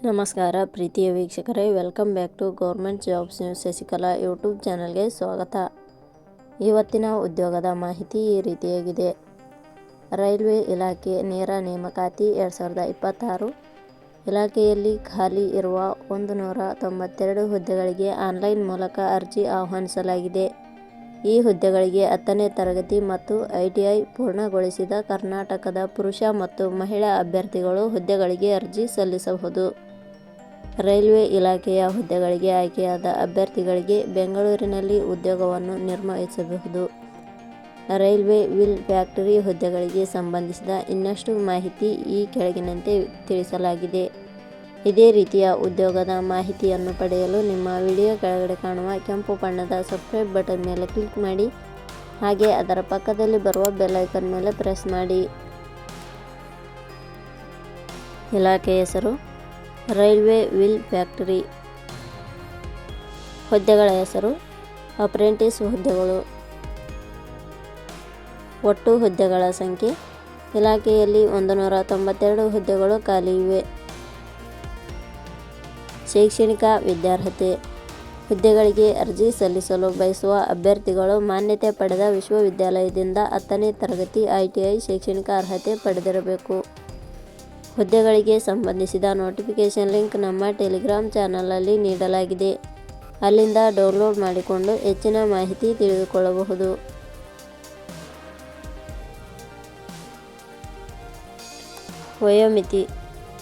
ನಮಸ್ಕಾರ ಪ್ರೀತಿಯ ವೀಕ್ಷಕರೇ, welcome back to government jobs news Shashikala YouTube ಚಾನಲ್ಗೆ ಸ್ವಾಗತ. ಇವತ್ತಿನ ಉದ್ಯೋಗದ ಮಾಹಿತಿ ಈ ರೀತಿಯಾಗಿದೆ. ರೈಲ್ವೆ ಇಲಾಖೆ ನೇರ ನೇಮಕಾತಿ 2026 ಇಲಾಖೆಯಲ್ಲಿ ಖಾಲಿ ಇರುವ 192 ಹುದ್ದೆಗಳಿಗೆ ಆನ್ಲೈನ್ ಮೂಲಕ ಅರ್ಜಿ ಆಹ್ವಾನಿಸಲಾಗಿದೆ. ಈ ಹುದ್ದೆಗಳಿಗೆ 10ನೇ ತರಗತಿ ಮತ್ತು ITI ಪೂರ್ಣಗೊಳಿಸಿದ ಕರ್ನಾಟಕದ ಪುರುಷ ಮತ್ತು ಮಹಿಳಾ ಅಭ್ಯರ್ಥಿಗಳು ಹುದ್ದೆಗಳಿಗೆ ಅರ್ಜಿ ಸಲ್ಲಿಸಬಹುದು. ರೈಲ್ವೆ ಇಲಾಖೆಯ ಹುದ್ದೆಗಳಿಗೆ ಆಯ್ಕೆಯಾದ ಅಭ್ಯರ್ಥಿಗಳಿಗೆ ಬೆಂಗಳೂರಿನಲ್ಲಿ ಉದ್ಯೋಗವನ್ನು ನಿರ್ವಹಿಸಬಹುದು. ರೈಲ್ವೆ ವೀಲ್ ಫ್ಯಾಕ್ಟರಿ ಹುದ್ದೆಗಳಿಗೆ ಸಂಬಂಧಿಸಿದ ಇನ್ನಷ್ಟು ಮಾಹಿತಿ ಈ ಕೆಳಗಿನಂತೆ ತಿಳಿಸಲಾಗಿದೆ. ಇದೇ ರೀತಿಯ ಉದ್ಯೋಗದ ಮಾಹಿತಿಯನ್ನು ಪಡೆಯಲು ನಿಮ್ಮ ವಿಡಿಯೋ ಕೆಳಗಡೆ ಕಾಣುವ ಕೆಂಪು ಬಣ್ಣದ ಸಬ್ಸ್ಕ್ರೈಬ್ ಬಟನ್ ಮೇಲೆ ಕ್ಲಿಕ್ ಮಾಡಿ, ಹಾಗೆ ಅದರ ಪಕ್ಕದಲ್ಲಿ ಬರುವ ಬೆಲ್ ಐಕಾನ್ ಮೇಲೆ ಪ್ರೆಸ್ ಮಾಡಿ. ಇಲಾಖೆ ಹೆಸರು ರೈಲ್ವೆ ವೀಲ್ ಫ್ಯಾಕ್ಟರಿ. ಹುದ್ದೆಗಳ ಹೆಸರು ಅಪ್ರೆಂಟಿಸ್ ಹುದ್ದೆಗಳು. ಒಟ್ಟು ಹುದ್ದೆಗಳ ಸಂಖ್ಯೆ ಇಲಾಖೆಯಲ್ಲಿ 192 ಹುದ್ದೆಗಳು ಖಾಲಿ ಇವೆ. ಶೈಕ್ಷಣಿಕ ವಿದ್ಯಾರ್ಹತೆ. ಹುದ್ದೆಗಳಿಗೆ ಅರ್ಜಿ ಸಲ್ಲಿಸಲು ಬಯಸುವ ಅಭ್ಯರ್ಥಿಗಳು ಮಾನ್ಯತೆ ಪಡೆದ ವಿಶ್ವವಿದ್ಯಾಲಯದಿಂದ 10ನೇ ತರಗತಿ ITI ಶೈಕ್ಷಣಿಕ ಅರ್ಹತೆ ಪಡೆದಿರಬೇಕು. ಹುದ್ದೆಗಳಿಗೆ ಸಂಬಂಧಿಸಿದ ನೋಟಿಫಿಕೇಷನ್ ಲಿಂಕ್ ನಮ್ಮ ಟೆಲಿಗ್ರಾಮ್ ಚಾನಲಲ್ಲಿ ನೀಡಲಾಗಿದೆ. ಅಲ್ಲಿಂದ ಡೌನ್ಲೋಡ್ ಮಾಡಿಕೊಂಡು ಹೆಚ್ಚಿನ ಮಾಹಿತಿ ತಿಳಿದುಕೊಳ್ಳಬಹುದು. ವಯೋಮಿತಿ.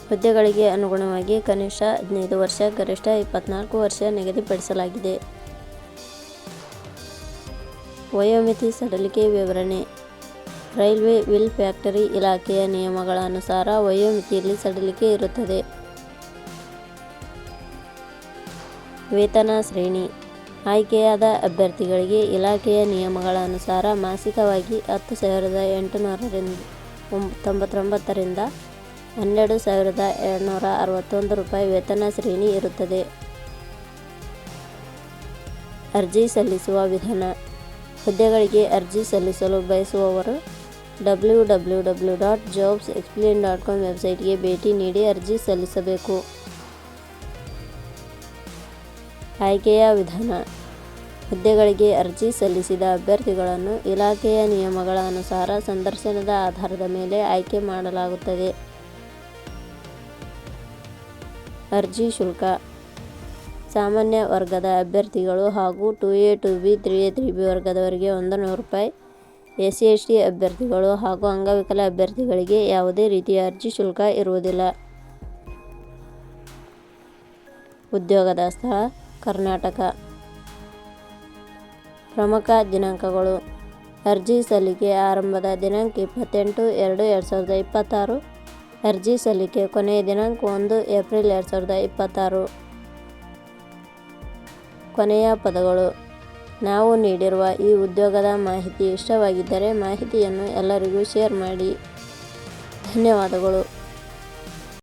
ಹುದ್ದೆಗಳಿಗೆ ಅನುಗುಣವಾಗಿ ಕನಿಷ್ಠ 15 ವರ್ಷ, ಗರಿಷ್ಠ 24 ವರ್ಷ ನಿಗದಿಪಡಿಸಲಾಗಿದೆ. ವಯೋಮಿತಿ ಸಡಿಲಿಕೆ ವಿವರಣೆ. ರೈಲ್ವೆ ವೀಲ್ ಫ್ಯಾಕ್ಟರಿ ಇಲಾಖೆಯ ನಿಯಮಗಳ ಅನುಸಾರ ವಯೋಮಿತಿಯಲ್ಲಿ ಸಡಿಲಿಕೆ ಇರುತ್ತದೆ. ವೇತನ ಶ್ರೇಣಿ. ಆಯ್ಕೆಯಾದ ಅಭ್ಯರ್ಥಿಗಳಿಗೆ ಇಲಾಖೆಯ ನಿಯಮಗಳ ಅನುಸಾರ ಮಾಸಿಕವಾಗಿ 10,899 ರಿಂದ 12,261 ರೂಪಾಯಿ ವೇತನ ಶ್ರೇಣಿ ಇರುತ್ತದೆ. ಅರ್ಜಿ ಸಲ್ಲಿಸುವ ವಿಧಾನ. ಹುದ್ದೆಗಳಿಗೆ ಅರ್ಜಿ ಸಲ್ಲಿಸಲು ಬಯಸುವವರು www.jobsexplain.com ವೆಬ್ಸೈಟ್ಗೆ ಭೇಟಿ ನೀಡಿ ಅರ್ಜಿ ಸಲ್ಲಿಸಬೇಕು. ಆಯ್ಕೆಯ ವಿಧಾನ. ಹುದ್ದೆಗಳಿಗೆ ಅರ್ಜಿ ಸಲ್ಲಿಸಿದ ಅಭ್ಯರ್ಥಿಗಳನ್ನು ಇಲಾಖೆಯ ನಿಯಮಗಳ ಅನುಸಾರ ಸಂದರ್ಶನದ ಆಧಾರದ ಮೇಲೆ ಆಯ್ಕೆ ಮಾಡಲಾಗುತ್ತದೆ. ಅರ್ಜಿ ಶುಲ್ಕ. ಸಾಮಾನ್ಯ ವರ್ಗದ ಅಭ್ಯರ್ಥಿಗಳು ಹಾಗೂ 2A 2B 3A 3B ವರ್ಗದವರಿಗೆ 100 ರೂಪಾಯಿ, SC/ST ಅಭ್ಯರ್ಥಿಗಳು ಹಾಗೂ ಅಂಗವಿಕಲ ಅಭ್ಯರ್ಥಿಗಳಿಗೆ ಯಾವುದೇ ರೀತಿಯ ಅರ್ಜಿ ಶುಲ್ಕ ಇರುವುದಿಲ್ಲ. ಉದ್ಯೋಗದ ಸ್ಥಳ ಕರ್ನಾಟಕ. ಪ್ರಮುಖ ದಿನಾಂಕಗಳು. ಅರ್ಜಿ ಸಲ್ಲಿಕೆ ಆರಂಭದ ದಿನಾಂಕ 28/2/2026. ಅರ್ಜಿ ಸಲ್ಲಿಕೆ ಕೊನೆಯ ದಿನಾಂಕ 1 ಏಪ್ರಿಲ್ 2026. ಕೊನೆಯ ಪದಗಳು. ನಾವು ನೀಡಿರುವ ಈ ಉದ್ಯೋಗದ ಮಾಹಿತಿ ಇಷ್ಟವಾಗಿದ್ದರೆ ಮಾಹಿತಿಯನ್ನು ಎಲ್ಲರಿಗೂ ಶೇರ್ ಮಾಡಿ. ಧನ್ಯವಾದಗಳು.